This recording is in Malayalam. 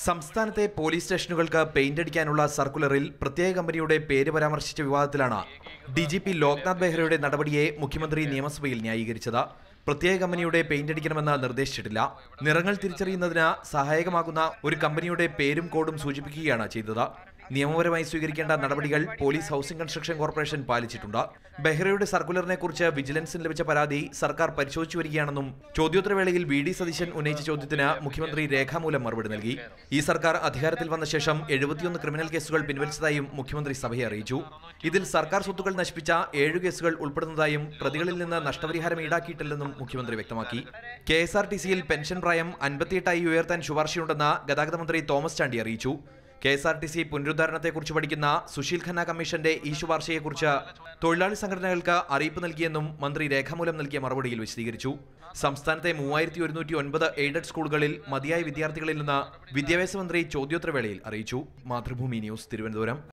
സംസ്ഥാനത്തെ പോലീസ് സ്റ്റേഷനുകൾക്ക് പെയിന്റ് അടിക്കാനുള്ള സർക്കുലറിൽ പ്രത്യേക കമ്പനിയുടെ പേര് പരാമർശിച്ച വിവാദത്തിലാണ് ഡിജിപി ലോക്നാഥ് ബെഹ്റയുടെ നടപടിയെ മുഖ്യമന്ത്രി നിയമസഭയിൽ ന്യായീകരിച്ചത്. പ്രത്യേക കമ്പനിയുടെ പെയിന്റ് അടിക്കണമെന്ന് നിർദ്ദേശിച്ചിട്ടില്ല. നിറങ്ങൾ തിരിച്ചറിയുന്നതിന് സഹായകമാകുന്ന ഒരു കമ്പനിയുടെ പേരും കോഡും സൂചിപ്പിക്കുകയാണ് ചെയ്തത്. നിയമപരമായി സ്വീകരിക്കേണ്ട നടപടികൾ പോലീസ് ഹൌസിംഗ് കൺസ്ട്രക്ഷൻ കോർപ്പറേഷൻ പാലിച്ചിട്ടുണ്ട്. ബെഹ്റയുടെ സർക്കുലറിനെ കുറിച്ച് വിജിലൻസിന് ലഭിച്ച പരാതി സർക്കാർ പരിശോധിച്ചു വരികയാണെന്നും ചോദ്യോത്തരവേളയിൽ വി.ഡി. സതീശൻ ഉന്നയിച്ച ചോദ്യത്തിന് മുഖ്യമന്ത്രി രേഖാമൂലം മറുപടി നൽകി. ഈ സർക്കാർ അധികാരത്തിൽ വന്ന ശേഷം 71 ക്രിമിനൽ കേസുകൾ പിൻവലിച്ചതായും മുഖ്യമന്ത്രി സഭയെ അറിയിച്ചു. ഇതിൽ സർക്കാർ സ്വത്തുക്കൾ നശിപ്പിച്ച 7 കേസുകൾ ഉൾപ്പെടുന്നതായും പ്രതികളിൽ നിന്ന് നഷ്ടപരിഹാരം ഈടാക്കിയിട്ടില്ലെന്നും മുഖ്യമന്ത്രി വ്യക്തമാക്കി. KSRTC-യിൽ പെൻഷൻ പ്രായം 58 ഉയർത്താൻ ശുപാർശയുണ്ടെന്ന് ഗതാഗത മന്ത്രി തോമസ് ചാണ്ടി അറിയിച്ചു. KSRTC പുനരുദ്ധാരണത്തെക്കുറിച്ച് പഠിക്കുന്ന സുശീൽ ഖന്ന കമ്മീഷന്റെ ഈ ശുപാർശയെക്കുറിച്ച് തൊഴിലാളി സംഘടനകൾക്ക് അറിയിപ്പ് നൽകിയെന്നും മന്ത്രി രേഖാമൂലം നൽകിയ മറുപടിയിൽ വിശദീകരിച്ചു. സംസ്ഥാനത്തെ 3109 എയ്ഡഡ് സ്കൂളുകളിൽ മതിയായ വിദ്യാർത്ഥികളിൽ നിന്ന് വിദ്യാഭ്യാസ മന്ത്രി ചോദ്യോത്തരവേളയിൽ അറിയിച്ചു. മാതൃഭൂമി ന്യൂസ്, തിരുവനന്തപുരം.